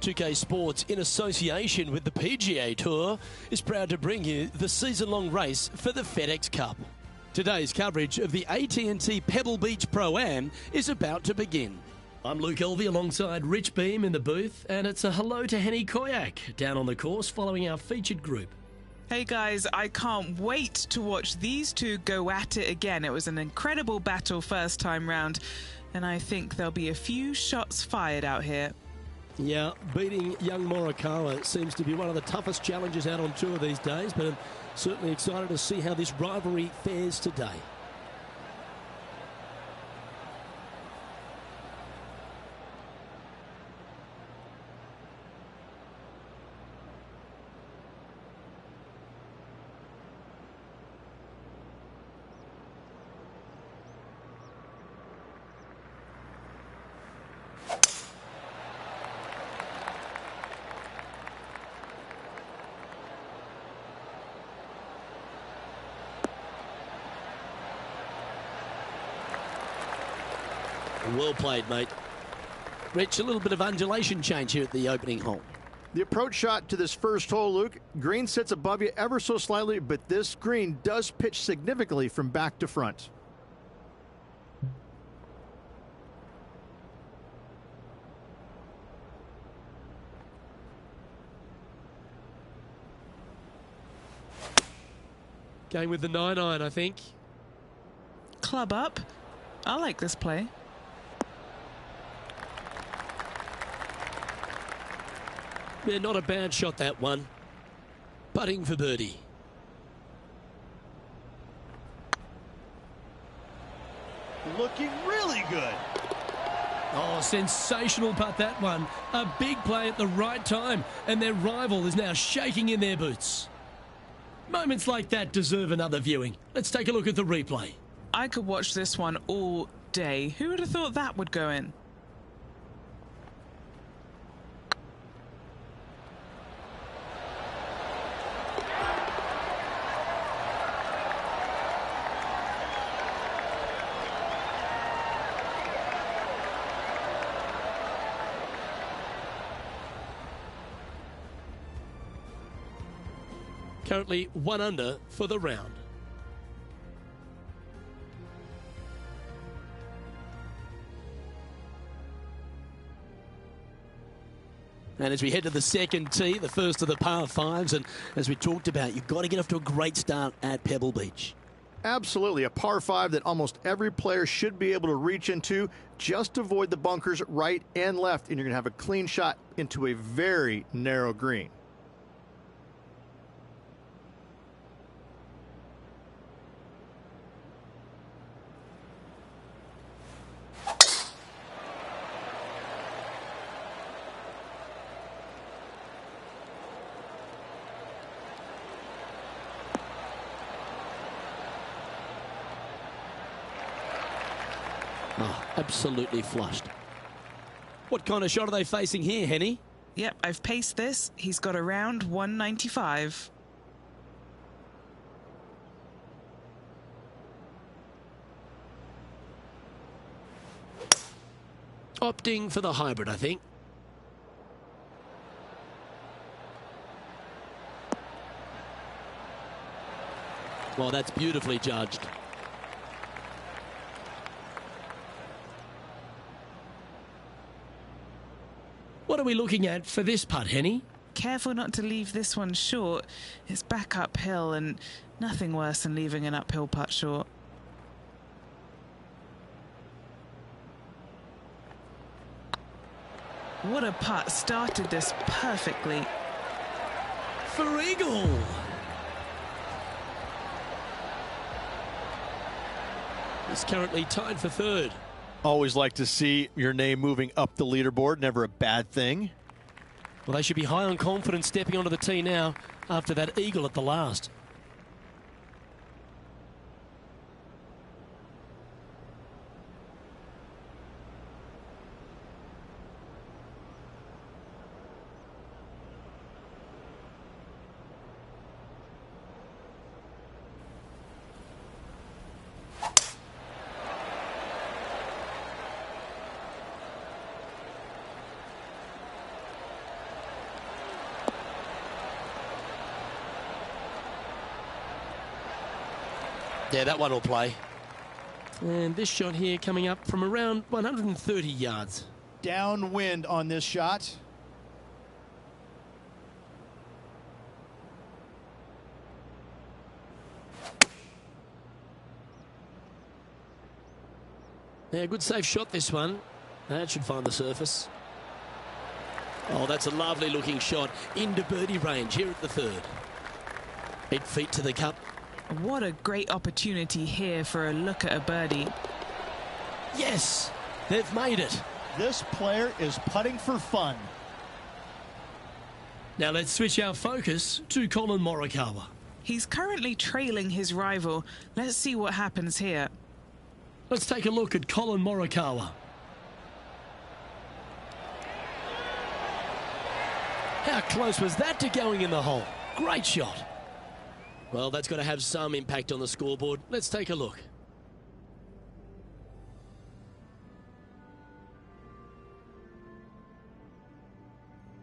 2K Sports, in association with the PGA Tour, is proud to bring you the season-long race for the FedEx Cup. Today's coverage of the AT&T Pebble Beach Pro-Am is about to begin. I'm Luke Elvey alongside Rich Beam in the booth, and it's a hello to Henny Koyak down on the course following our featured group. Hey guys, I can't wait to watch these two go at it again. It was an incredible battle first time round, and I think there'll be a few shots fired out here. Yeah, beating young Morikawa seems to be one of the toughest challenges out on tour these days, but I'm certainly excited to see how this rivalry fares today. Well played, mate. Rich, a little bit of undulation change here at the opening hole. The approach shot to this first hole, Luke, green sits above you ever so slightly, but this green does pitch significantly from back to front. Going with the 9-iron, I think. Club up. I like this play. Yeah, not a bad shot, that one. Putting for birdie. Looking really good. Oh, sensational putt, that one. A big play at the right time, and their rival is now shaking in their boots. Moments like that deserve another viewing. Let's take a look at the replay. I could watch this one all day. Who would have thought that would go in? Currently 1 under for the round. And as we head to the second tee, the first of the par fives, and as we talked about, you've got to get off to a great start at Pebble Beach. Absolutely, a par 5 that almost every player should be able to reach into. Just avoid the bunkers right and left, and you're going to have a clean shot into a very narrow green. Oh, absolutely flushed. What kind of shot are they facing here, Henny? Yep, I've paced this. He's got around 195. Opting for the hybrid, I think. Well, that's beautifully judged. What are we looking at for this putt, Henny? Careful not to leave this one short. It's back uphill, and nothing worse than leaving an uphill putt short. What a putt. Started this perfectly. For eagle. He's currently tied for third. Always like to see your name moving up the leaderboard. Never a bad thing. Well, they should be high on confidence stepping onto the tee now after that eagle at the last. Yeah, that one will play. And this shot here coming up from around 130 yards. Downwind on this shot. Yeah, good safe shot this one. That should find the surface. Oh, that's a lovely looking shot into birdie range here at the third. 8 feet to the cup. What a great opportunity here for a look at a birdie. Yes, they've made it. This player is putting for fun. Now let's switch our focus to Colin Morikawa. He's currently trailing his rival. Let's see what happens here. Let's take a look at Colin Morikawa. How close was that to going in the hole? Great shot. Well, that's got to have some impact on the scoreboard. Let's take a look.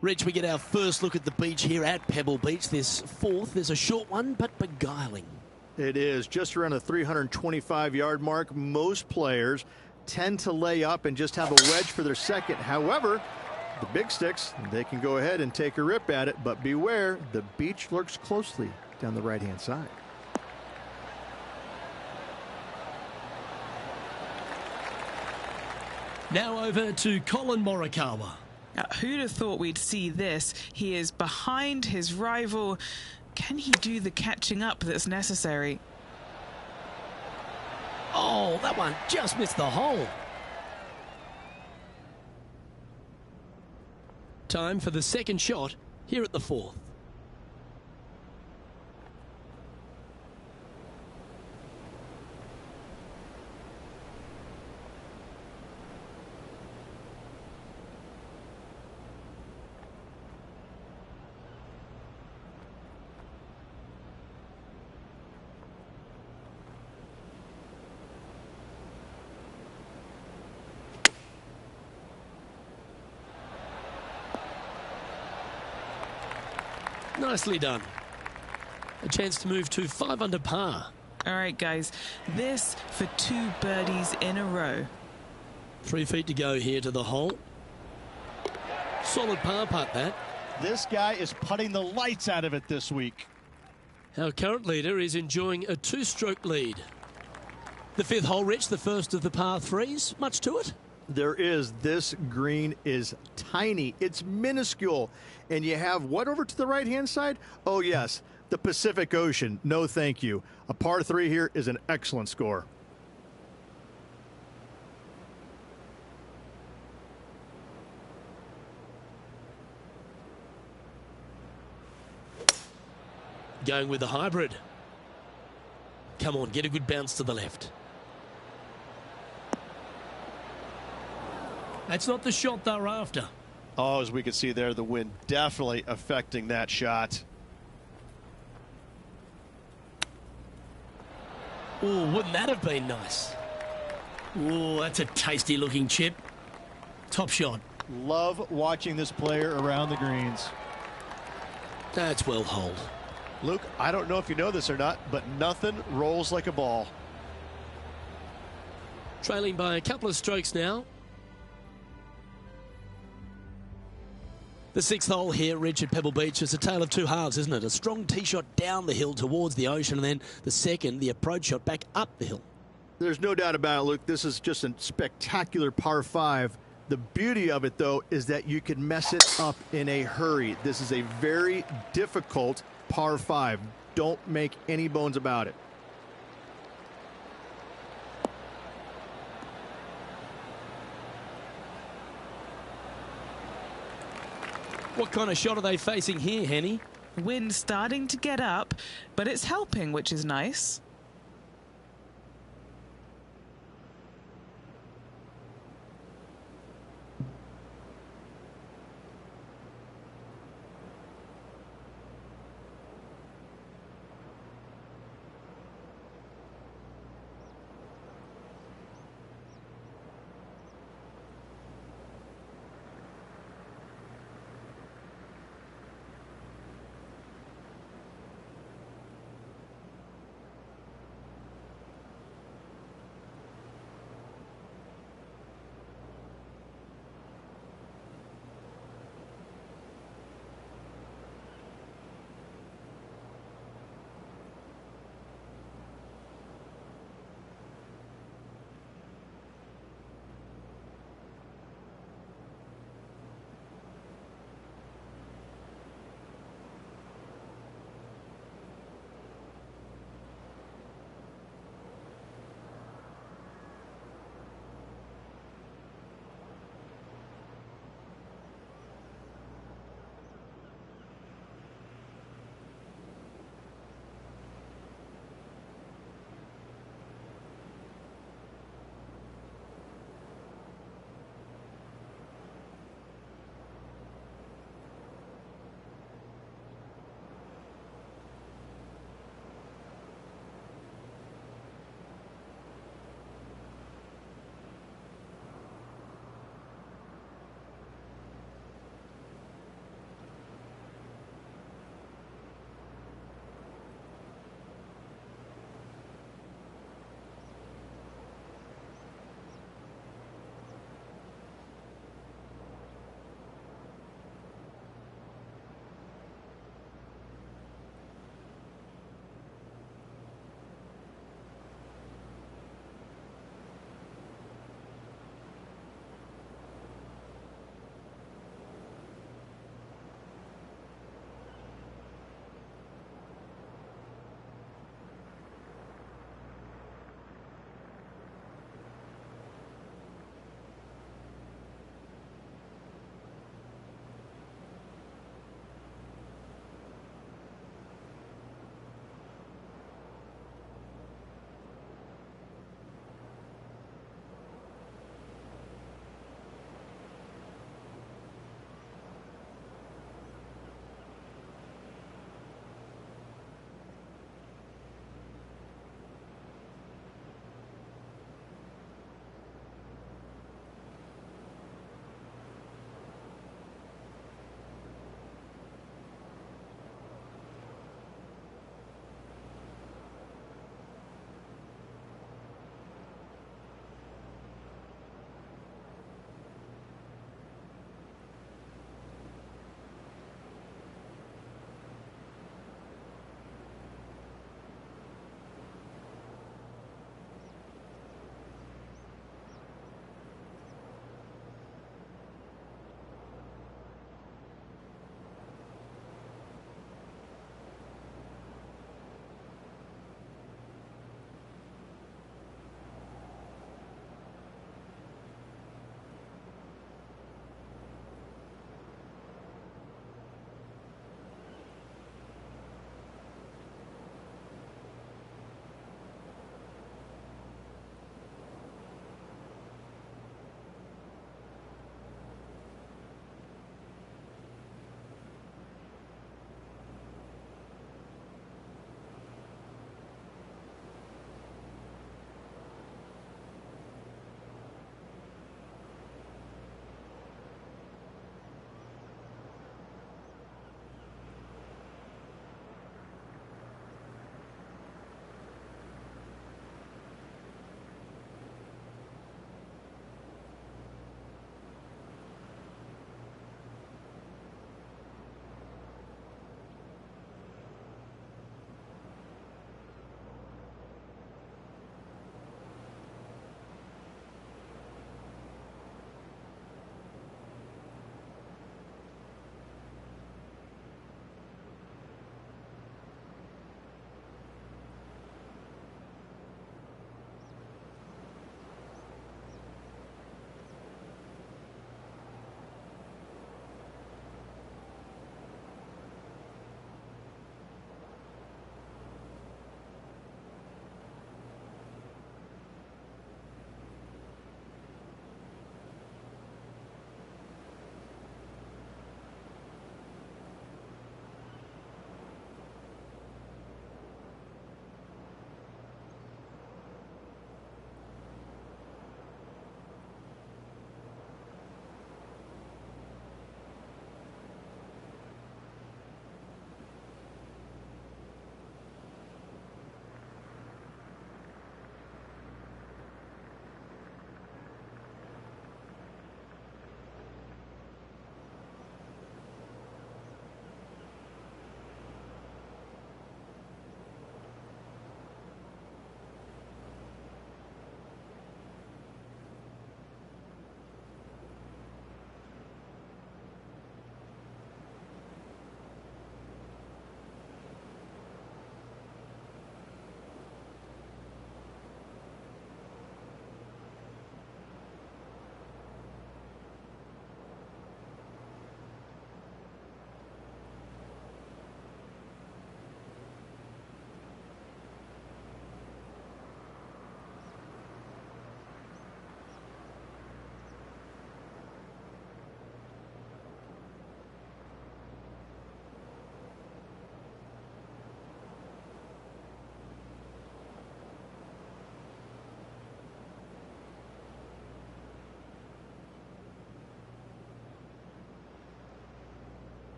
Rich, we get our first look at the beach here at Pebble Beach. This fourth is a short one, but beguiling. It is just around the 325-yard mark. Most players tend to lay up and just have a wedge for their second. However, the big sticks, they can go ahead and take a rip at it, but beware, the beach lurks closely down the right-hand side. Now over to Colin Morikawa. Who'd have thought we'd see this? He is behind his rival. Can he do the catching up that's necessary? Oh, that one just missed the hole. Time for the second shot here at the fourth. Nicely done. A chance to move to 5 under par. All right, guys, this for 2 birdies in a row. 3 feet to go here to the hole. Solid par putt, that. This guy is putting the lights out of it this week. Our current leader is enjoying a 2-stroke lead. The 5th hole, Rich, the first of the par 3s. Much to it? There is. This green is tiny. It's minuscule. And you have what over to the right-hand side? Oh, yes, the Pacific Ocean. No, thank you. A par 3 here is an excellent score. Going with the hybrid. Come on, get a good bounce to the left. That's not the shot they're after. Oh, as we can see there, the wind definitely affecting that shot. Oh, wouldn't that have been nice? Oh, that's a tasty looking chip. Top shot. Love watching this player around the greens. That's well holed. Luke, I don't know if you know this or not, but nothing rolls like a ball. Trailing by a couple of strokes now. The 6th hole here, Rich, at Pebble Beach, is a tale of 2 halves, isn't it? A strong tee shot down the hill towards the ocean, and then the second, the approach shot back up the hill. There's no doubt about it, Luke. This is just a spectacular par 5. The beauty of it, though, is that you can mess it up in a hurry. This is a very difficult par 5. Don't make any bones about it. What kind of shot are they facing here, Henny? Wind starting to get up, but it's helping, which is nice.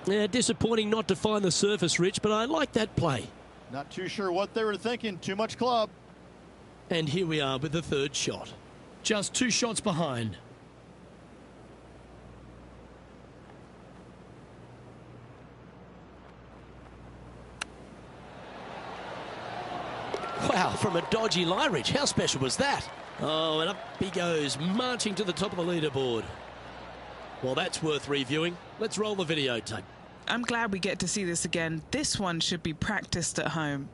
Yeah, disappointing not to find the surface, Rich, but I like that play. Not too sure what they were thinking. Too much club. And here we are with the third shot. Just 2 shots behind. Wow, from a dodgy lie, Rich. How special was that? Oh, and up he goes, marching to the top of the leaderboard. Well, that's worth reviewing. Let's roll the videotape. I'm glad we get to see this again. This one should be practiced at home.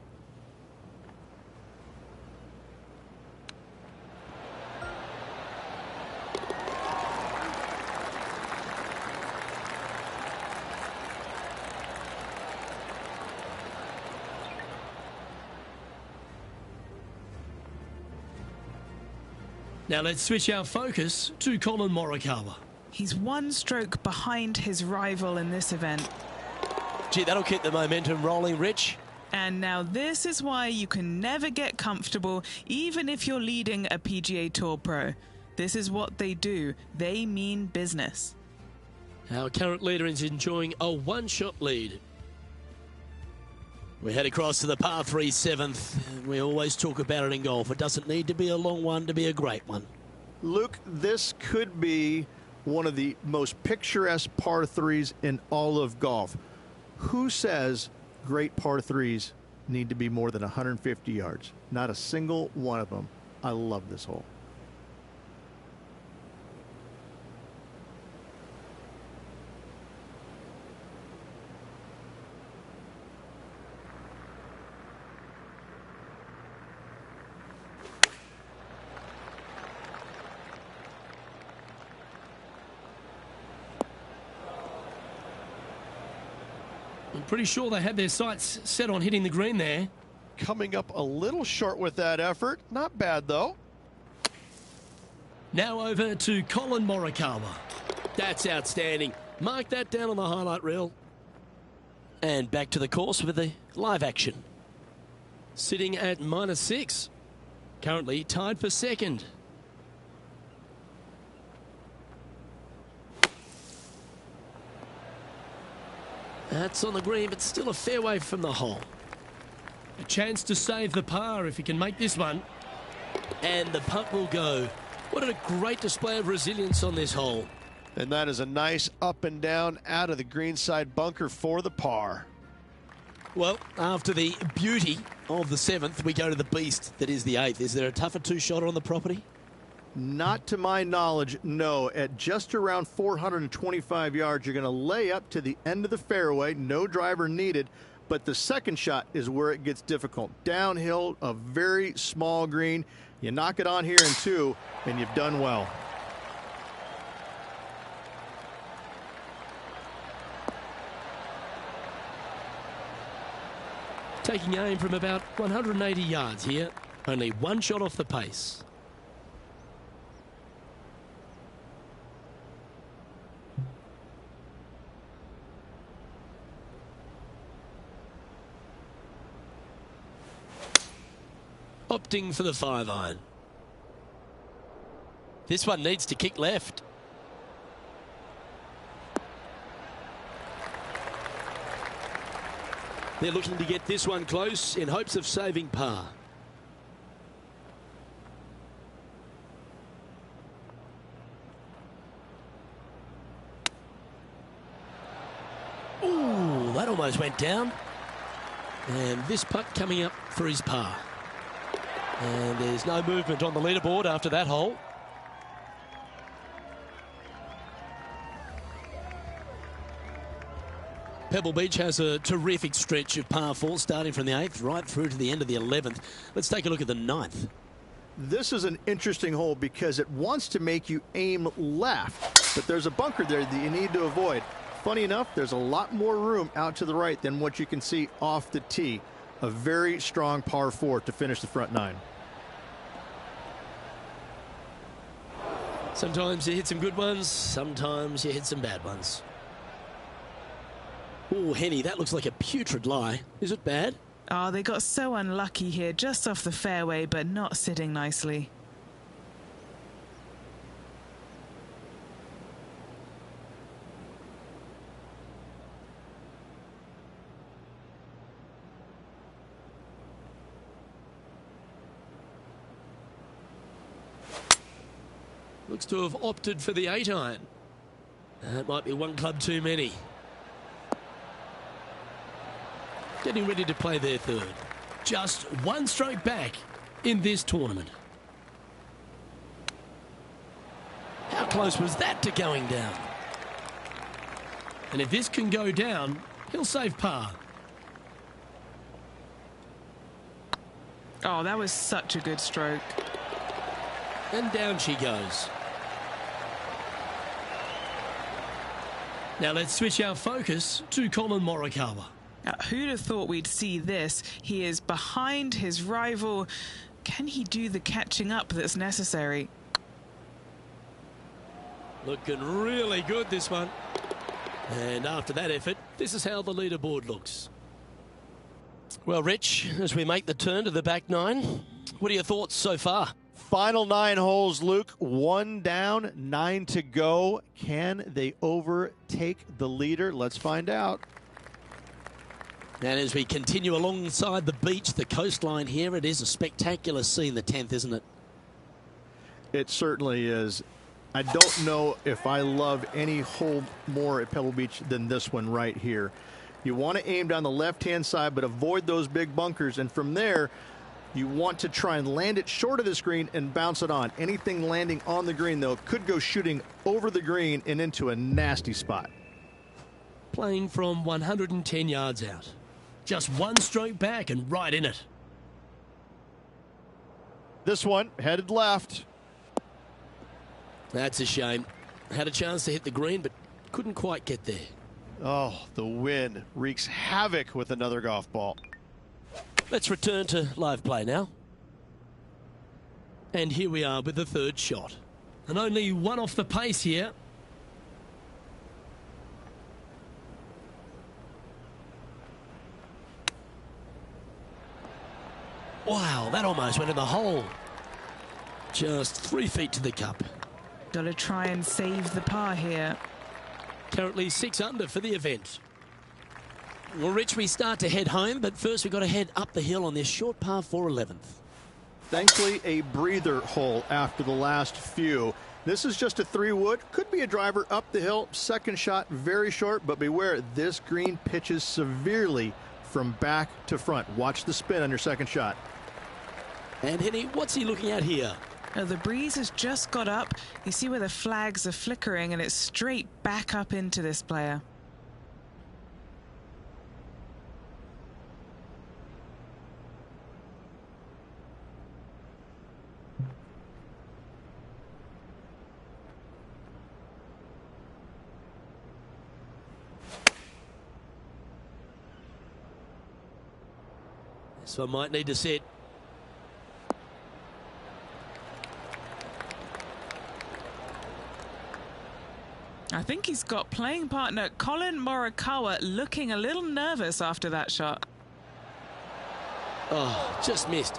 Now let's switch our focus to Colin Morikawa. He's 1 stroke behind his rival in this event. Gee, that'll keep the momentum rolling, Rich. And now this is why you can never get comfortable, even if you're leading a PGA Tour pro. This is what they do. They mean business. Our current leader is enjoying a 1-shot lead. We head across to the par 3 7th. We always talk about it in golf. It doesn't need to be a long one to be a great one. Luke, this could be one of the most picturesque par 3s in all of golf. Who says great par 3s need to be more than 150 yards? Not a single one of them. I love this hole. I'm pretty sure they had their sights set on hitting the green there. Coming up a little short with that effort. Not bad, though. Now over to Colin Morikawa. That's outstanding. Mark that down on the highlight reel. And back to the course with the live action. Sitting at -6. Currently tied for second. That's on the green, but still a fair way from the hole. A chance to save the par if he can make this one. And the putt will go. What a great display of resilience on this hole. And that is a nice up and down out of the greenside bunker for the par. Well, after the beauty of the 7th, we go to the beast that is the 8th. Is there a tougher 2-shotter on the property? Not to my knowledge, no. At just around 425 yards, you're going to lay up to the end of the fairway. No driver needed. But the second shot is where it gets difficult. Downhill, a very small green. You knock it on here in 2, and you've done well. Taking aim from about 180 yards here. Only 1 shot off the pace. Opting for the 5-iron. This one needs to kick left. They're looking to get this one close in hopes of saving par. Ooh, that almost went down. And this putt coming up for his par. And there's no movement on the leaderboard after that hole. Pebble Beach has a terrific stretch of par 4 starting from the 8th right through to the end of the 11th. Let's take a look at the 9th. This is an interesting hole because it wants to make you aim left, but there's a bunker there that you need to avoid. Funny enough, there's a lot more room out to the right than what you can see off the tee. A very strong par 4 to finish the front 9. Sometimes you hit some good ones, sometimes you hit some bad ones. Oh, Henny, that looks like a putrid lie. Is it bad? Oh, they got so unlucky here, just off the fairway, but not sitting nicely. Looks to have opted for the 8-iron. That might be one club too many. Getting ready to play their third. Just one stroke back in this tournament. How close was that to going down? And if this can go down, he'll save par. Oh, that was such a good stroke. And down she goes. Now let's switch our focus to Collin Morikawa. Who'd have thought we'd see this? He is behind his rival. Can he do the catching up that's necessary? Looking really good, this one. And after that effort, this is how the leaderboard looks. Well, Rich, as we make the turn to the back nine, what are your thoughts so far? Final 9 holes, Luke. 1 down, 9 to go. Can they overtake the leader? Let's find out. And as we continue alongside the beach, the coastline here, it is a spectacular scene, the 10th, isn't it? It certainly is. I don't know if I love any hole more at Pebble Beach than this one right here. You want to aim down the left-hand side, but avoid those big bunkers. And from there, you want to try and land it short of the green and bounce it on. Anything landing on the green, though, could go shooting over the green and into a nasty spot. Playing from 110 yards out. Just one stroke back and right in it. This one headed left. That's a shame. Had a chance to hit the green, but couldn't quite get there. Oh, the wind wreaks havoc with another golf ball. Let's return to live play now. And here we are with the third shot. And only one off the pace here. Wow, that almost went in the hole. Just 3 feet to the cup. Got to try and save the par here. Currently 6 under for the event. Well, Rich, we start to head home, but first we've got to head up the hill on this short par 4 11th. Thankfully, a breather hole after the last few. This is just a 3-wood. Could be a driver up the hill. Second shot, very short, but beware, this green pitches severely from back to front. Watch the spin on your second shot. And Henny, what's he looking at here? Now, the breeze has just got up. You see where the flags are flickering, and it's straight back up into this player. So I might need to set. I think he's got playing partner Collin Morikawa looking a little nervous after that shot. Oh, just missed.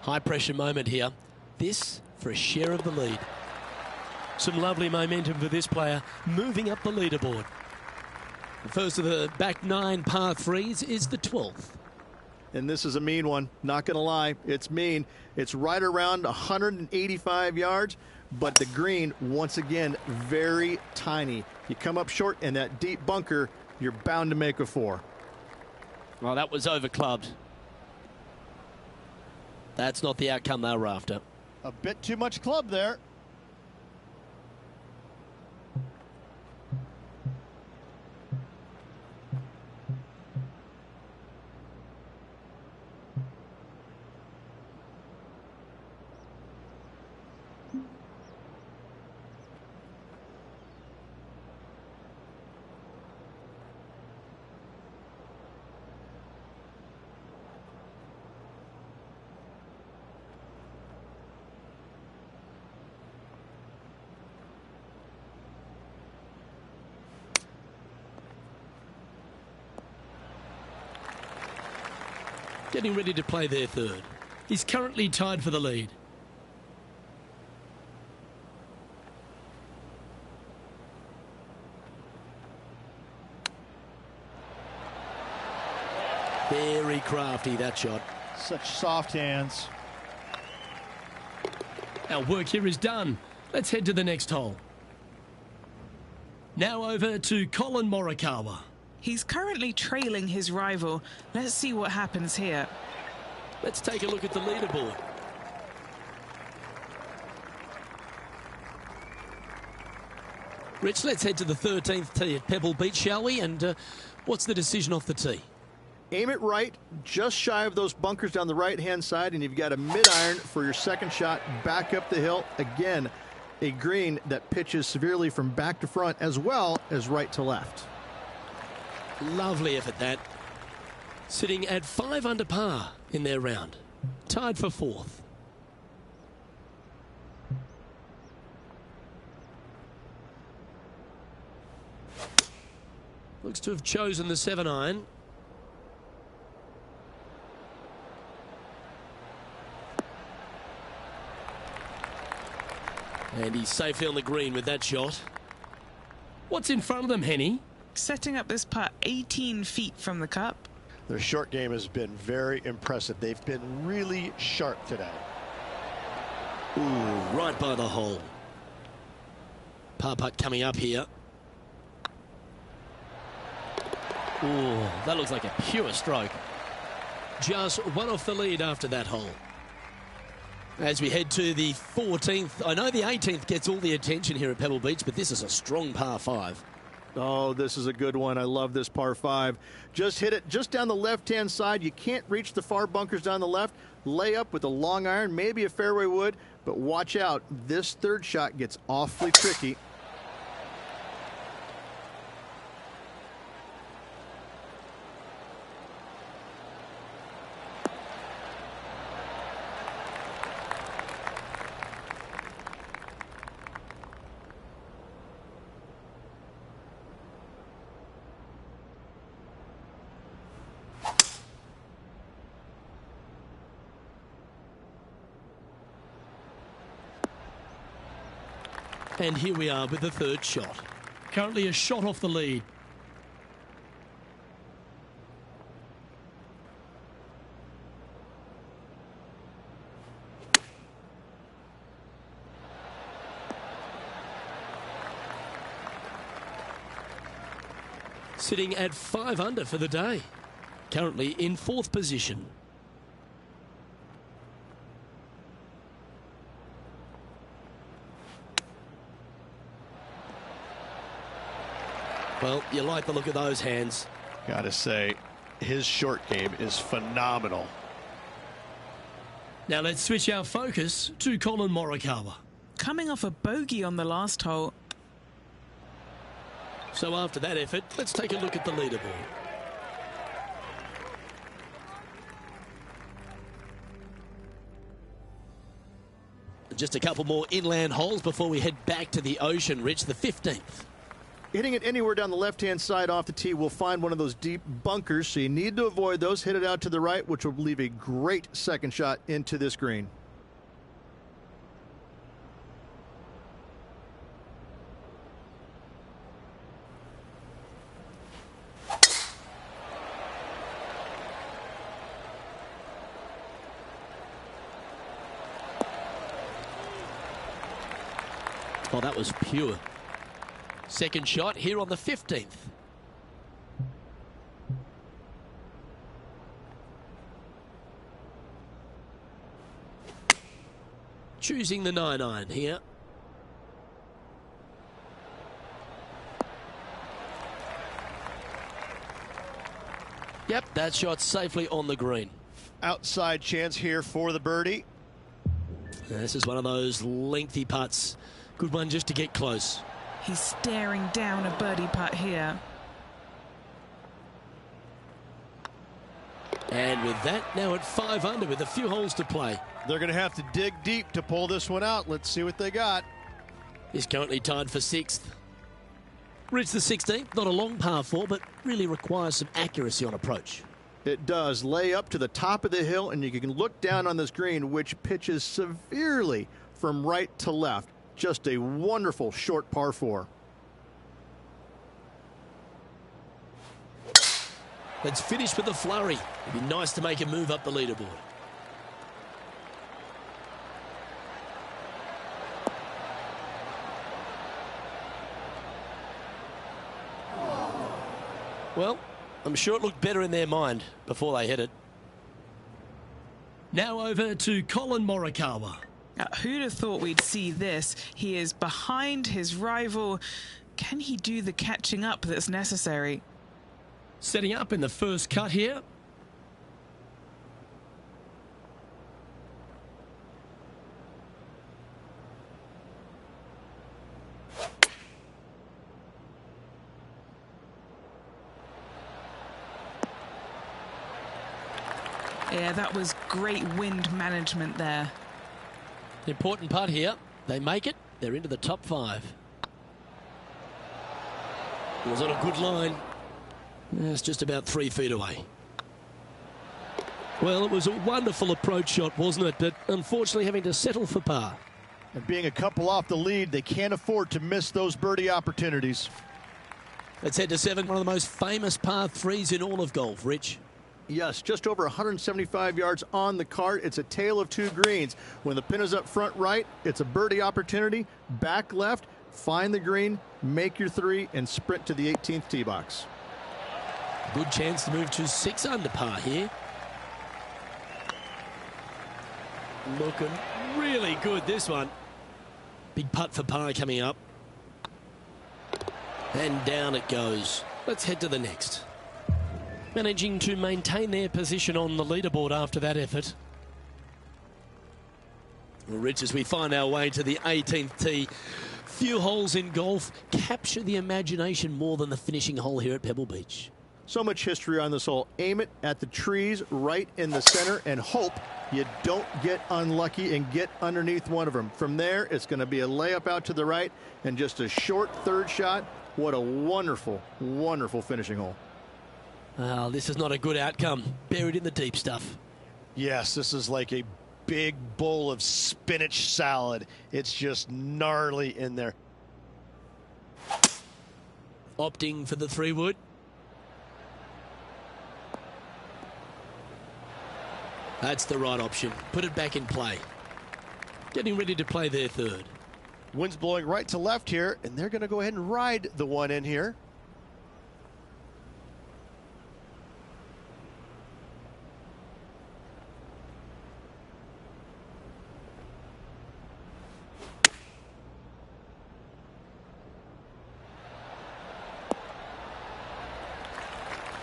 High pressure moment here. This for a share of the lead. Some lovely momentum for this player moving up the leaderboard. The first of the back 9 par 3s is the 12th. And this is a mean one, not going to lie. It's mean. It's right around 185 yards, but the green, once again, very tiny. You come up short in that deep bunker, you're bound to make a 4. Well, that was overclubbed. That's not the outcome they were after. A bit too much club there. Getting ready to play their third. He's currently tied for the lead. Very crafty, that shot. Such soft hands. Our work here is done. Let's head to the next hole. Now over to Collin Morikawa. He's currently trailing his rival. Let's see what happens here. Let's take a look at the leaderboard. Rich, let's head to the 13th tee at Pebble Beach, shall we? And what's the decision off the tee? Aim it right, just shy of those bunkers down the right-hand side, and you've got a mid-iron for your second shot back up the hill. Again, a green that pitches severely from back to front as well as right to left. Lovely effort, that. Sitting at 5 under par in their round. Tied for 4th. Looks to have chosen the 7-iron. And he's safely on the green with that shot. What's in front of them, Henny? Setting up this putt 18 feet from the cup. Their short game has been very impressive. They've been really sharp today. Ooh, right by the hole. Par putt coming up here. Ooh, that looks like a pure stroke. Just one off the lead after that hole. As we head to the 14th, I know the 18th gets all the attention here at Pebble Beach, but this is a strong par 5. Oh, this is a good one. I love this par 5. Just hit it just down the left-hand side. You can't reach the far bunkers down the left. Lay up with a long iron, maybe a fairway wood, but watch out. This third shot gets awfully tricky. And here we are with the third shot. Currently a shot off the lead. Sitting at 5 under for the day. Currently in 4th position. Well, you like the look of those hands. Gotta say, his short game is phenomenal. Now let's switch our focus to Collin Morikawa. Coming off a bogey on the last hole. So after that effort, let's take a look at the leaderboard. Just a couple more inland holes before we head back to the ocean, Rich, the 15th. Hitting it anywhere down the left-hand side off the tee will find one of those deep bunkers, so you need to avoid those. Hit it out to the right, which will leave a great second shot into this green. Oh, that was pure. Second shot here on the 15th. Choosing the 9-iron here. Yep, that shot's safely on the green. Outside chance here for the birdie. This is one of those lengthy putts. Good one just to get close. He's staring down a birdie putt here. And with that, now at 5 under with a few holes to play. They're going to have to dig deep to pull this one out. Let's see what they got. He's currently tied for 6th. Reach the 16th, not a long par 4, but really requires some accuracy on approach. It does. Lay up to the top of the hill, and you can look down on this green, which pitches severely from right to left. Just a wonderful short par 4. Let's finish with a flurry. It'd be nice to make a move up the leaderboard. Well, I'm sure it looked better in their mind before they hit it. Now over to Colin Morikawa. Who'd have thought we'd see this? He is behind his rival. Can he do the catching up that's necessary? Setting up in the first cut here. Yeah, that was great wind management there. The important part here, they make it, they're into the top 5. It was on a good line. It's just about 3 feet away. Well, it was a wonderful approach shot, wasn't it? But unfortunately having to settle for par. And being a couple off the lead, they can't afford to miss those birdie opportunities. Let's head to 7, one of the most famous par 3s in all of golf. Rich. Yes, just over 175 yards on the cart. It's a tale of 2 greens. When the pin is up front right, it's a birdie opportunity. Back left, find the green, make your 3, and sprint to the 18th tee box. Good chance to move to 6 under par here. Looking really good, this one. Big putt for par coming up. And down it goes. Let's head to the next. Managing to maintain their position on the leaderboard after that effort. Well, Rich, as we find our way to the 18th tee, few holes in golf capture the imagination more than the finishing hole here at Pebble Beach. So much history on this hole. Aim it at the trees right in the center and hope you don't get unlucky and get underneath one of them. From there, it's going to be a layup out to the right and just a short third shot. What a wonderful, wonderful finishing hole. Well, this is not a good outcome. Buried in the deep stuff. Yes, this is like a big bowl of spinach salad. It's just gnarly in there. Opting for the 3-wood. That's the right option. Put it back in play. Getting ready to play their 3rd. Wind's blowing right to left here, and they're going to go ahead and ride the one in here.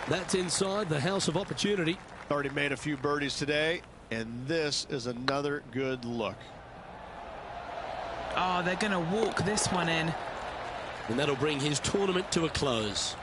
That's inside the house of opportunity. Already made a few birdies today, and this is another good look. Oh, they're going to walk this one in. And that'll bring his tournament to a close.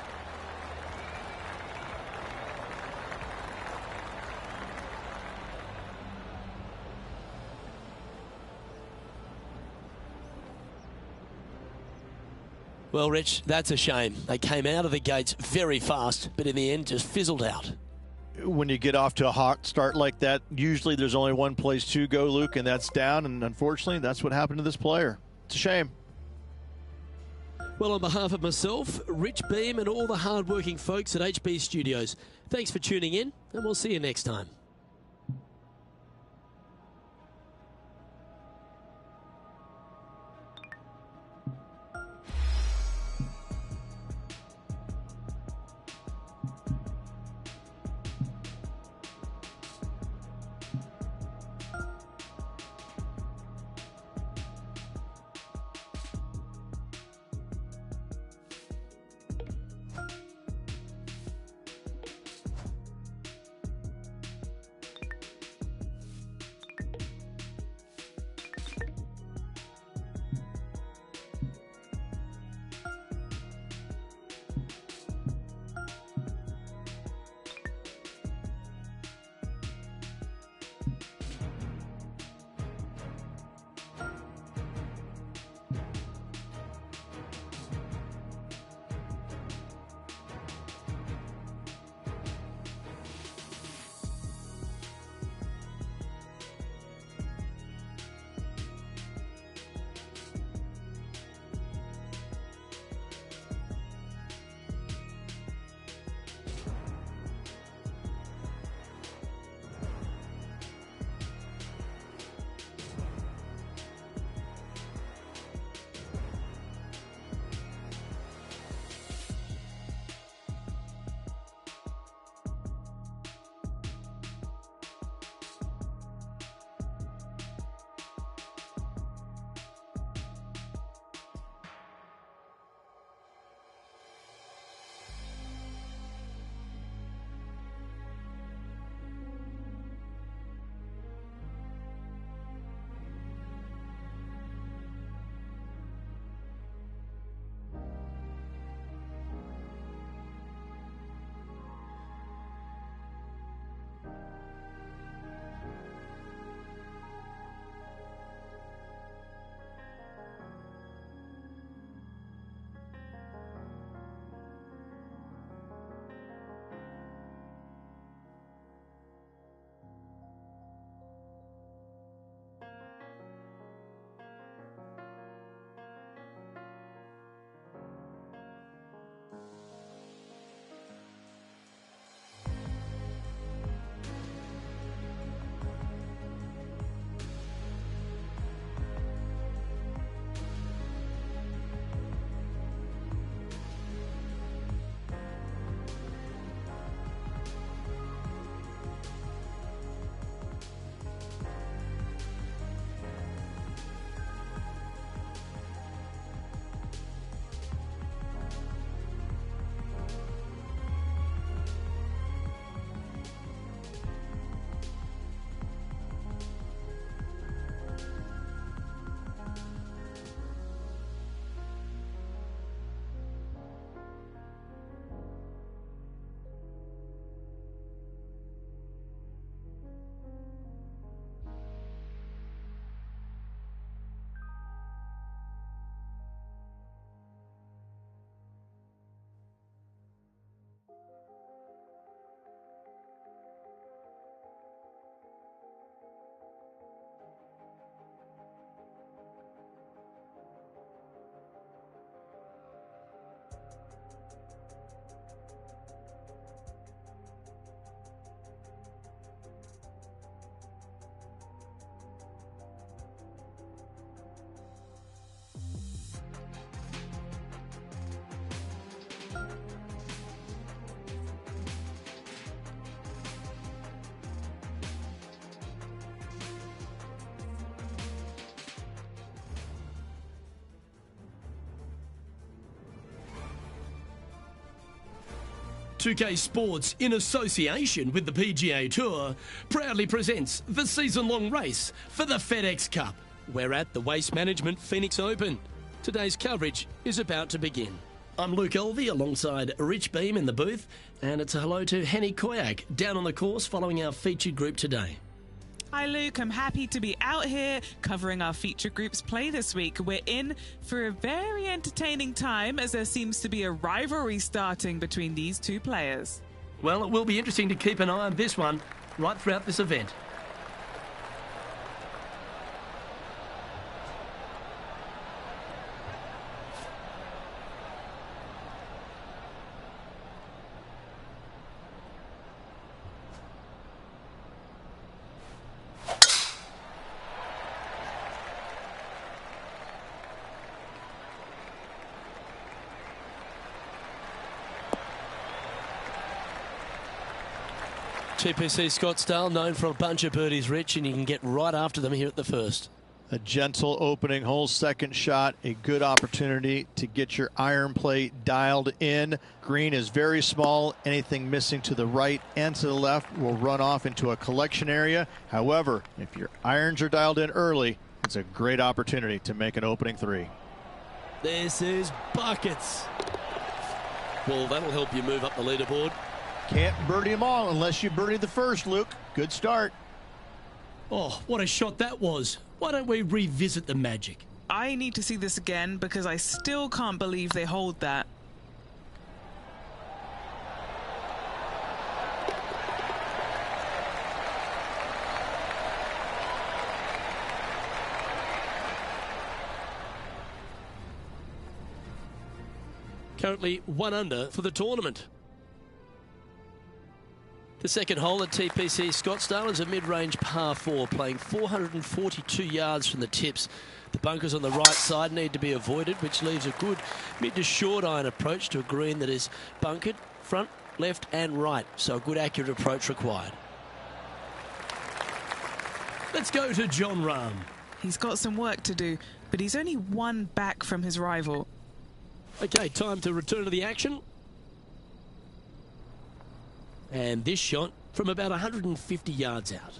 Well, Rich, that's a shame. They came out of the gates very fast, but in the end just fizzled out. When you get off to a hot start like that, usually there's only one place to go, Luke, and that's down. And unfortunately, that's what happened to this player. It's a shame. Well, on behalf of myself, Rich Beam, and all the hard-working folks at HB Studios, thanks for tuning in, and we'll see you next time. 2K Sports, in association with the PGA Tour, proudly presents the season-long race for the FedEx Cup. We're at the Waste Management Phoenix Open. Today's coverage is about to begin. I'm Luke Elvey alongside Rich Beam in the booth, and it's a hello to Henny Koyak down on the course following our featured group today. Hi Luke, I'm happy to be out here covering our feature group's play this week. We're in for a very entertaining time as there seems to be a rivalry starting between these two players. Well, it will be interesting to keep an eye on this one right throughout this event. TPC Scottsdale, known for a bunch of birdies, Rich, and you can get right after them here at the first. A gentle opening hole, second shot, a good opportunity to get your iron play dialed in. Green is very small. Anything missing to the right and to the left will run off into a collection area. However, if your irons are dialed in early, it's a great opportunity to make an opening three. This is buckets. Well, that'll help you move up the leaderboard. Can't birdie them all unless you birdie the first, Luke. Good start. Oh, what a shot that was. Why don't we revisit the magic? I need to see this again because I still can't believe they hold that. Currently 1 under for the tournament. The second hole at TPC Scottsdale is a mid-range par 4, playing 442 yards from the tips. The bunkers on the right side need to be avoided, which leaves a good mid to short iron approach to a green that is bunkered front, left and right. So a good accurate approach required. Let's go to John Rahm. He's got some work to do, but he's only 1 back from his rival. Okay, time to return to the action. And this shot from about 150 yards out.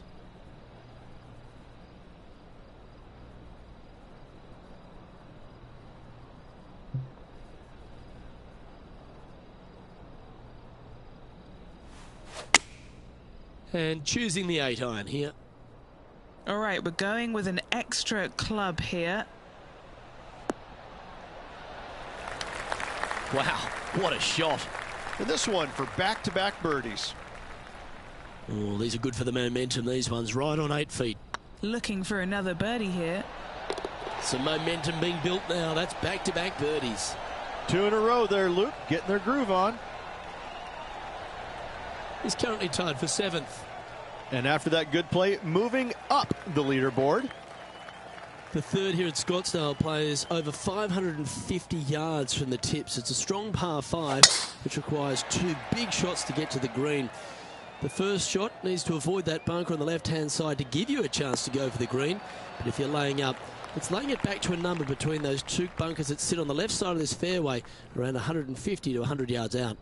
And choosing the 8-iron here. All right, we're going with an extra club here. Wow, what a shot. And this one for back-to-back birdies. Oh, these are good for the momentum, these ones, right on 8 feet. Looking for another birdie here. Some momentum being built now. That's back-to-back birdies. 2 in a row there, Luke, getting their groove on. He's currently tied for 7th. And after that good play, moving up the leaderboard. The third here at Scottsdale plays over 550 yards from the tips. It's a strong par 5, which requires 2 big shots to get to the green. The first shot needs to avoid that bunker on the left-hand side to give you a chance to go for the green. But if you're laying up, it's laying it back to a number between those 2 bunkers that sit on the left side of this fairway, around 150 to 100 yards out.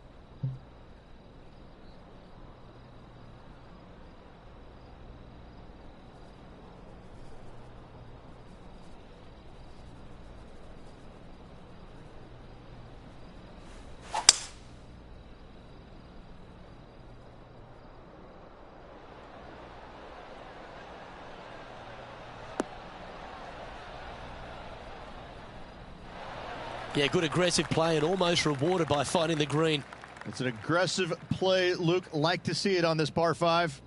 Yeah, good aggressive play and almost rewarded by finding the green. It's an aggressive play, Luke. Like to see it on this par 5.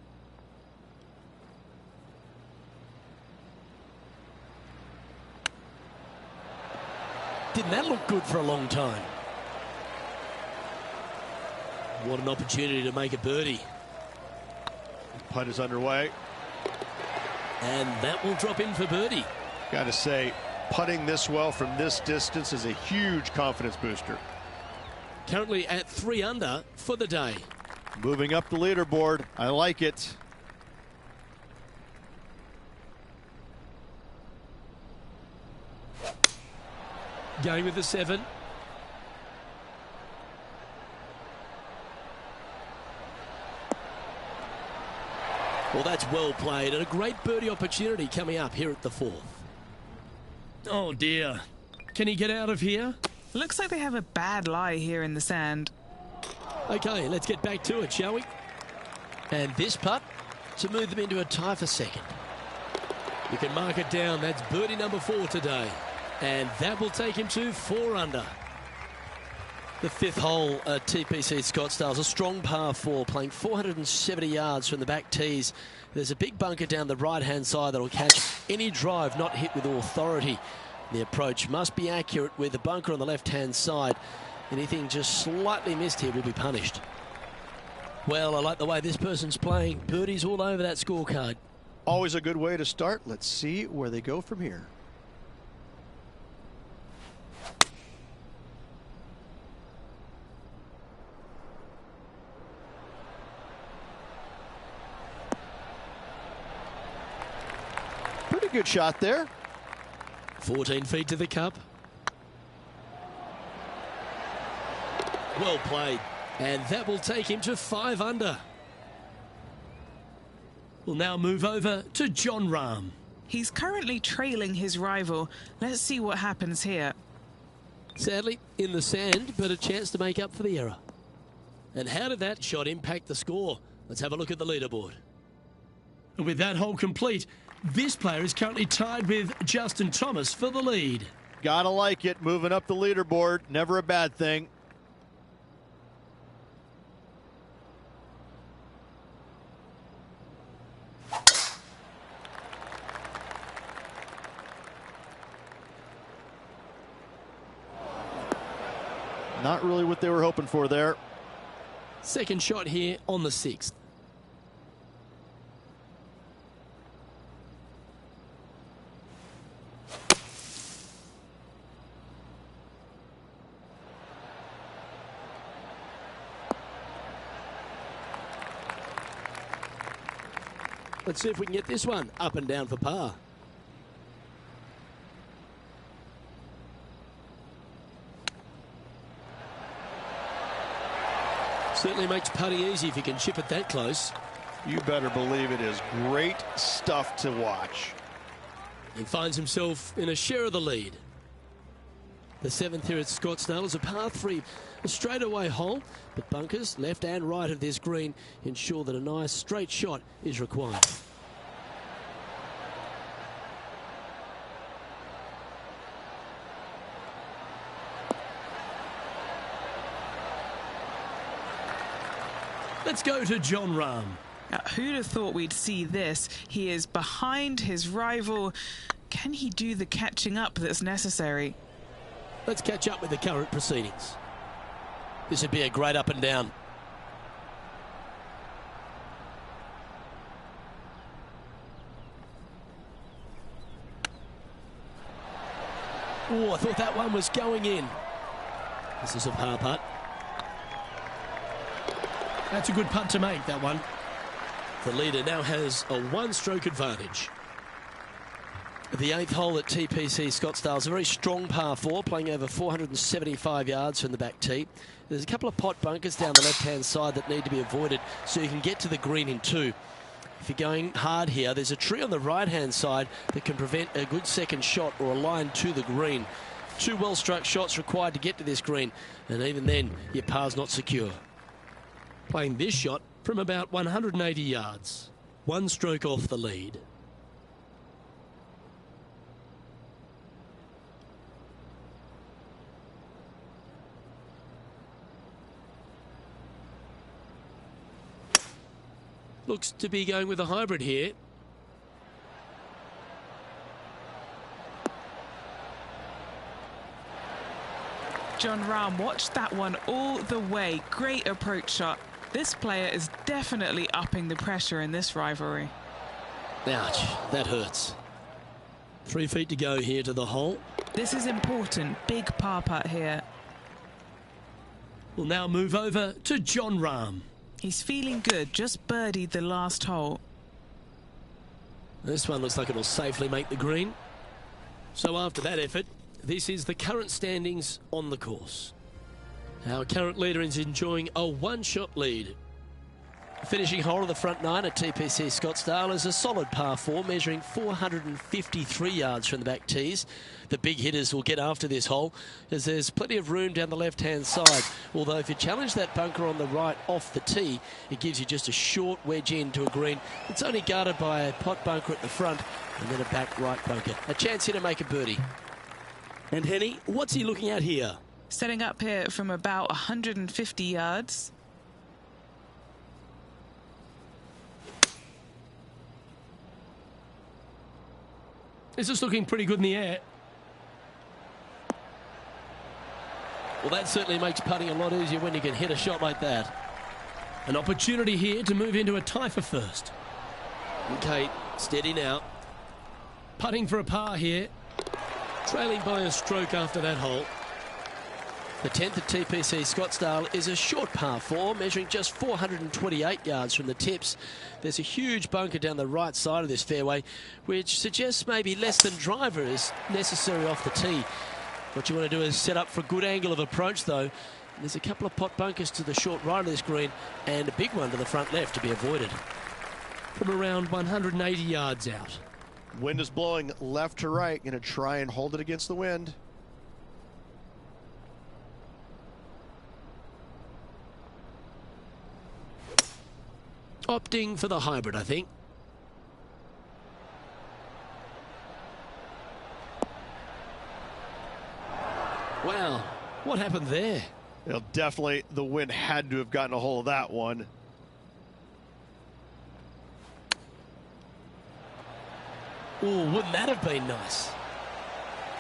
Didn't that look good for a long time? What an opportunity to make a birdie. Putt is underway. And that will drop in for birdie. Got to say, putting this well from this distance is a huge confidence booster. Currently at 3 under for the day. Moving up the leaderboard. I like it. Going with the 7. Well, that's well played, and a great birdie opportunity coming up here at the 4th. Oh dear. Can he get out of here? Looks like they have a bad lie here in the sand. Okay, let's get back to it, shall we? And this putt to move them into a tie for second. You can mark it down. That's birdie number 4 today. And that will take him to 4 under. The 5th hole at TPC Scottsdale is a strong par 4, playing 470 yards from the back tees. There's a big bunker down the right-hand side that will catch any drive not hit with authority. The approach must be accurate with the bunker on the left-hand side. Anything just slightly missed here will be punished. Well, I like the way this person's playing. Birdies all over that scorecard. Always a good way to start. Let's see where they go from here. Pretty good shot there. 14 feet to the cup. Well played. And that will take him to 5 under. We'll now move over to Jon Rahm. He's currently trailing his rival. Let's see what happens here. Sadly, in the sand, but a chance to make up for the error. And how did that shot impact the score? Let's have a look at the leaderboard. With that hole complete, this player is currently tied with Justin Thomas for the lead. Gotta like it. Moving up the leaderboard. Never a bad thing. Not really what they were hoping for there. Second shot here on the 6th. Let's see if we can get this one up and down for par. Certainly makes putting easy if you can chip it that close. You better believe it is great stuff to watch. And finds himself in a share of the lead. The 7th here at Scottsdale is a par 3, a straightaway hole, but bunkers left and right of this green ensure that a nice straight shot is required. Let's go to Jon Rahm. Now, who'd have thought we'd see this? He is behind his rival. Can he do the catching up that's necessary? Let's catch up with the current proceedings. This would be a great up and down. Oh, I thought that one was going in. This is a par putt. That's a good putt to make, that one. The leader now has a 1-stroke advantage. The 8th hole at TPC Scottsdale is a very strong par 4, playing over 475 yards from the back tee. There's a couple of pot bunkers down the left-hand side that need to be avoided so you can get to the green in 2. If you're going hard here, there's a tree on the right-hand side that can prevent a good second shot or a line to the green. 2 well-struck shots required to get to this green, and even then, your par's not secure. Playing this shot from about 180 yards. 1 stroke off the lead. Looks to be going with a hybrid here. Jon Rahm watched that one all the way. Great approach shot. This player is definitely upping the pressure in this rivalry. Ouch, that hurts. 3 feet to go here to the hole. This is important. Big par putt here. We'll now move over to Jon Rahm. He's feeling good. Just birdied the last hole. This one looks like it'll safely make the green. So after that effort, this is the current standings on the course. Our current leader is enjoying a 1-shot lead. Finishing hole of the front nine at TPC Scottsdale is a solid par 4, measuring 453 yards from the back tees. The big hitters will get after this hole, as there's plenty of room down the left-hand side. Although if you challenge that bunker on the right off the tee, it gives you just a short wedge into a green. It's only guarded by a pot bunker at the front and then a back right bunker. A chance here to make a birdie. And Henny, what's he looking at here? Setting up here from about 150 yards. This is looking pretty good in the air. Well, that certainly makes putting a lot easier when you can hit a shot like that. An opportunity here to move into a tie for first. Okay, steady now. Putting for a par here. Trailing by a stroke after that hole. The 10th at TPC Scottsdale is a short par 4, measuring just 428 yards from the tips. There's a huge bunker down the right side of this fairway, which suggests maybe less than driver is necessary off the tee. What you want to do is set up for a good angle of approach, though. There's a couple of pot bunkers to the short right of this green and a big one to the front left to be avoided. From around 180 yards out. Wind is blowing left to right. Going to try and hold it against the wind. Opting for the hybrid, I think. Wow, what happened there? Well, definitely the wind had to have gotten a hold of that one. Oh, wouldn't that have been nice?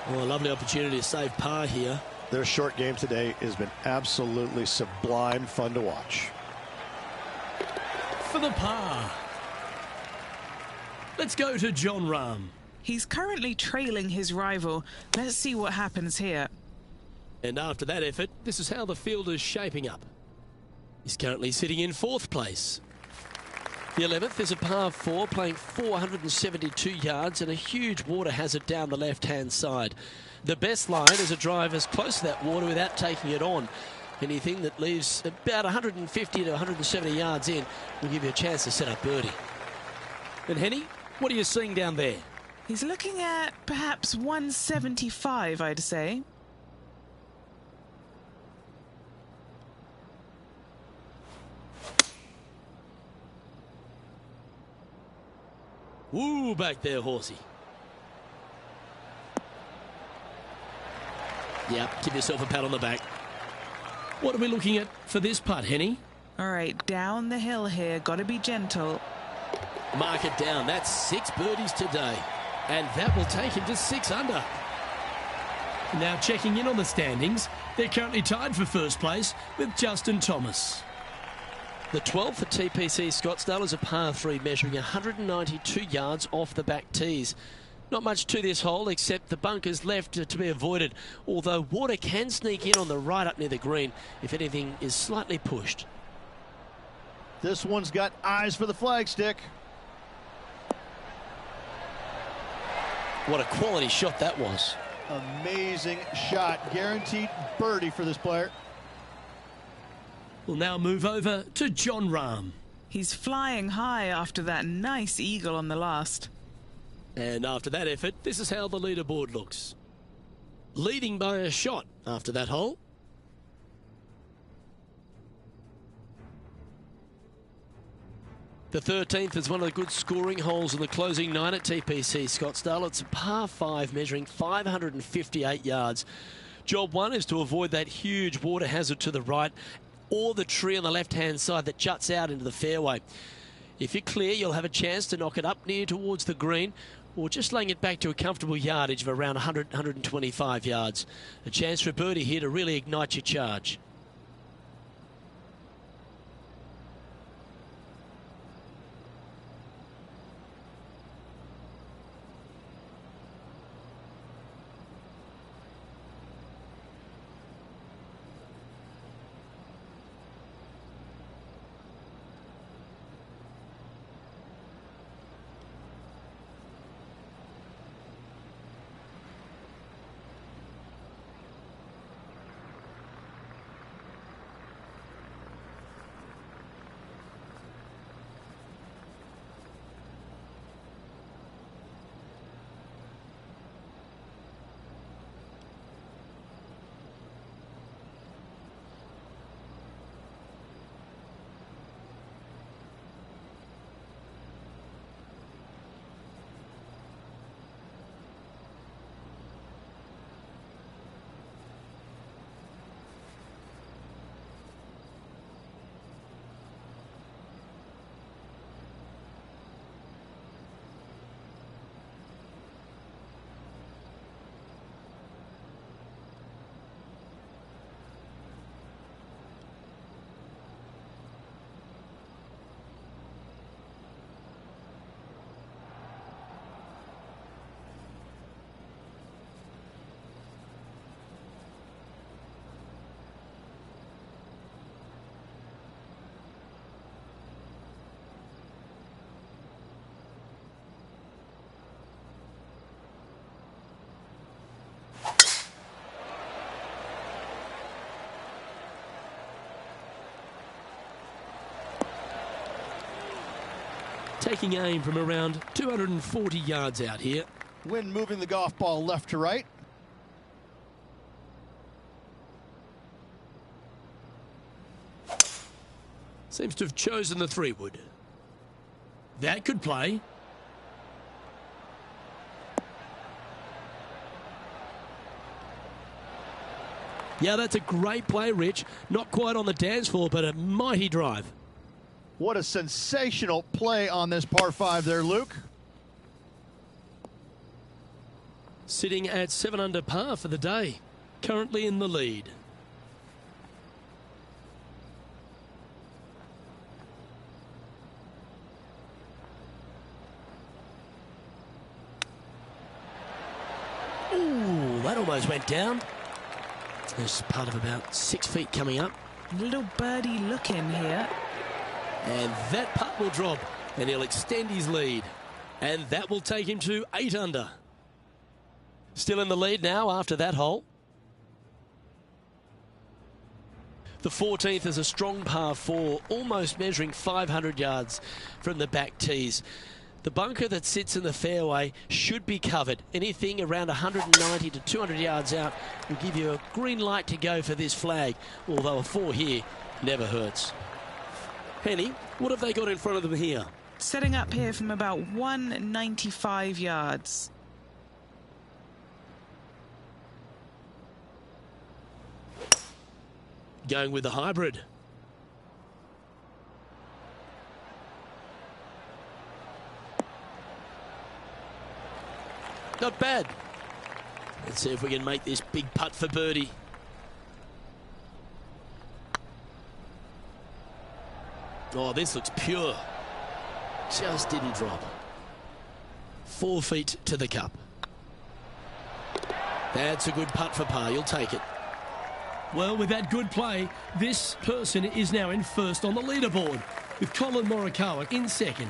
Oh, a lovely opportunity to save par here. Their short game today has been absolutely sublime fun to watch. For the par. Let's go to Jon Rahm. He's currently trailing his rival. Let's see what happens here. And after that effort, this is how the field is shaping up. He's currently sitting in 4th place. The 11th is a par 4, playing 472 yards and a huge water hazard down the left-hand side. The best line is a drive as close to that water without taking it on. Anything that leaves about 150 to 170 yards in will give you a chance to set up birdie. And Henny, what are you seeing down there? He's looking at perhaps 175, I'd say. Woo, back there, horsey. Yeah, give yourself a pat on the back. What are we looking at for this putt, Henny? All right, down the hill here. Got to be gentle. Mark it down. That's 6 birdies today. And that will take him to 6 under. Now checking in on the standings, they're currently tied for first place with Justin Thomas. The 12th at TPC Scottsdale is a par 3, measuring 192 yards off the back tees. Not much to this hole except the bunkers left to be avoided, although water can sneak in on the right up near the green if anything is slightly pushed. This one's got eyes for the flagstick. What a quality shot that was. Amazing shot. Guaranteed birdie for this player. We'll now move over to Jon Rahm. He's flying high after that nice eagle on the last. And after that effort, this is how the leaderboard looks. Leading by a shot after that hole. The 13th is one of the good scoring holes in the closing 9 at TPC Scottsdale. It's a par 5 measuring 558 yards. Job 1 is to avoid that huge water hazard to the right or the tree on the left-hand side that juts out into the fairway. If you're clear, you'll have a chance to knock it up near towards the green or just laying it back to a comfortable yardage of around 100, 125 yards. A chance for a birdie here to really ignite your charge. taking aim from around 240 yards out here. Wind moving the golf ball left to right. Seems to have chosen the 3-wood. That could play. Yeah, that's a great play, Rich. Not quite on the dance floor, but a mighty drive. What a sensational play on this par 5 there, Luke. Sitting at 7 under par for the day. Currently in the lead. Ooh, that almost went down. There's part of about 6 feet coming up. Little birdie look in here. And that putt will drop, and he'll extend his lead. And that will take him to 8 under. Still in the lead now after that hole. The 14th is a strong par 4, almost measuring 500 yards from the back tees. The bunker that sits in the fairway should be covered. Anything around 190 to 200 yards out will give you a green light to go for this flag, although a 4 here never hurts. Henny, what have they got in front of them here? Setting up here from about 195 yards. Going with the hybrid. Not bad. Let's see if we can make this big putt for birdie. Oh, this looks pure. Just didn't drop. 4 feet to the cup. That's a good putt for par. You'll take it. Well, with that good play, this person is now in first on the leaderboard, with Colin Morikawa in second.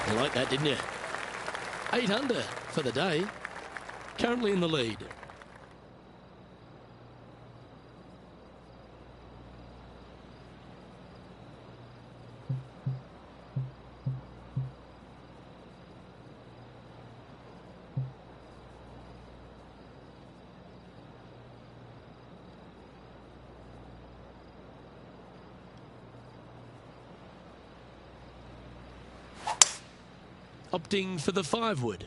You like that, didn't you? 8 under for the day. Currently in the lead. Opting for the 5-wood.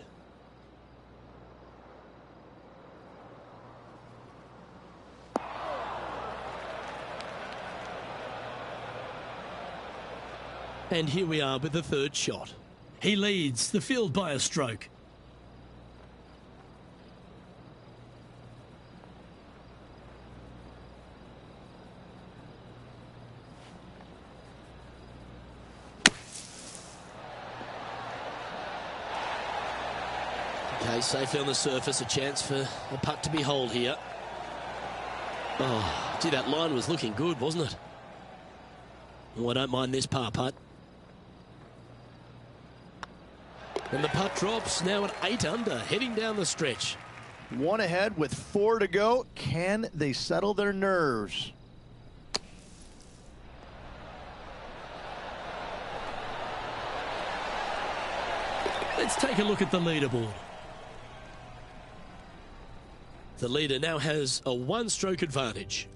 And here we are with the 3rd shot. He leads the field by a stroke. Okay, safely on the surface, a chance for a putt to be holed here. Oh, gee, that line was looking good, wasn't it? Oh, I don't mind this par putt. And the putt drops, now at 8 under, heading down the stretch. 1 ahead with 4 to go. Can they settle their nerves? Let's take a look at the leaderboard. The leader now has a 1-stroke advantage.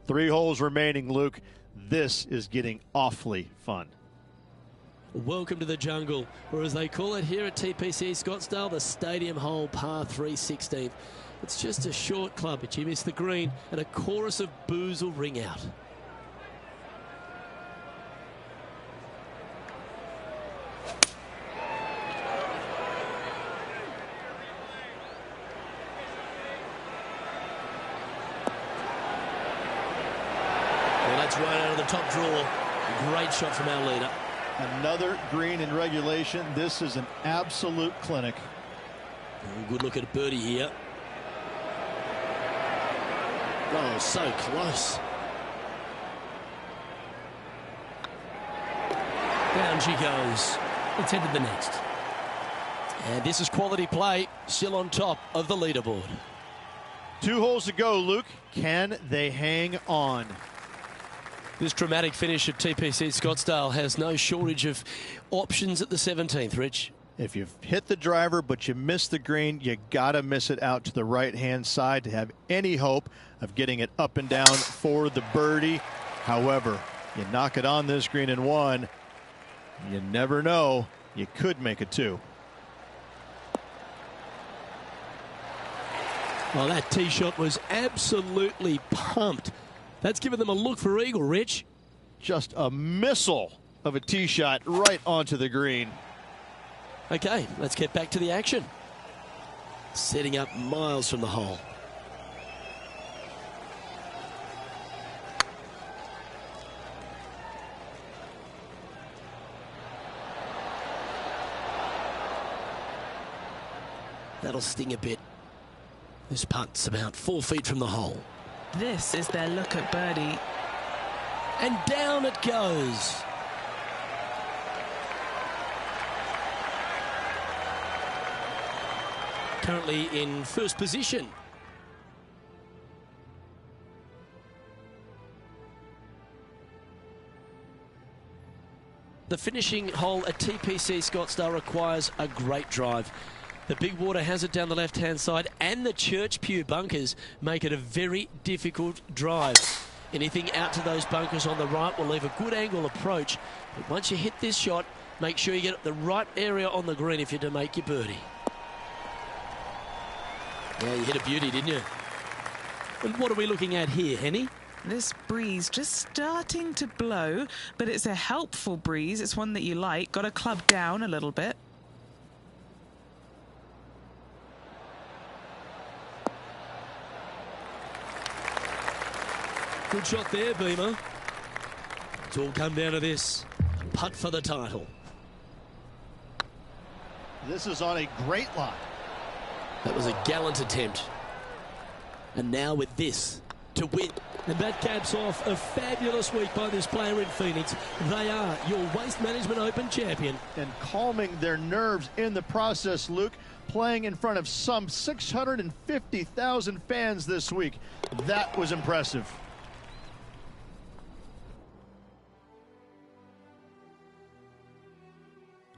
3 holes remaining, Luke. This is getting awfully fun. Welcome to the jungle, or as they call it here at TPC Scottsdale, the Stadium Hole Par 3 16th. It's just a short club, but you miss the green, and a chorus of boos will ring out. Well, that's right out of the top drawer. Great shot from our leader. Another green in regulation. This is an absolute clinic. Oh, good look at a birdie here. Oh, so close. Down she goes. Let's head to the next. And this is quality play, still on top of the leaderboard. 2 holes to go, Luke. Can they hang on? This dramatic finish at TPC Scottsdale has no shortage of options at the 17th, Rich. If you've hit the driver but you miss the green, you gotta miss it out to the right-hand side to have any hope of getting it up and down for the birdie. However, you knock it on this green in 1, you never know, you could make it 2. Well, that tee shot was absolutely pumped. That's given them a look for eagle, Rich. Just a missile of a tee shot right onto the green. Okay, let's get back to the action. Setting up miles from the hole. That'll sting a bit. This putt's about 4 feet from the hole. This is their look at birdie. And down it goes. Currently in first position. The finishing hole at TPC Scottsdale requires a great drive. The big water has it down the left-hand side, and the Church Pew bunkers make it a very difficult drive. Anything out to those bunkers on the right will leave a good angle approach. But once you hit this shot, make sure you get the right area on the green if you're to make your birdie. Yeah, you hit a beauty, didn't you? And what are we looking at here, Henny? This breeze just starting to blow, but it's a helpful breeze. It's one that you like. Got to club down a little bit. Good shot there, Beamer. It's all come down to this. Putt for the title. This is on a great line. That was a gallant attempt. And now with this to win. And that caps off a fabulous week by this player in Phoenix. They are your Waste Management Open champion. And calming their nerves in the process, Luke, playing in front of some 650,000 fans this week. That was impressive.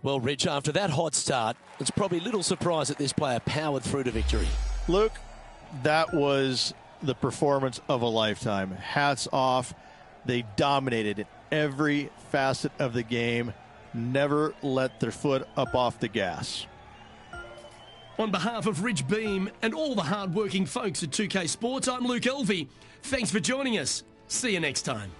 Well, Rich, after that hot start, it's probably little surprise that this player powered through to victory. Luke, that was the performance of a lifetime. Hats off. They dominated in every facet of the game. Never let their foot up off the gas. On behalf of Rich Beam and all the hard-working folks at 2K Sports, I'm Luke Elvey. Thanks for joining us. See you next time.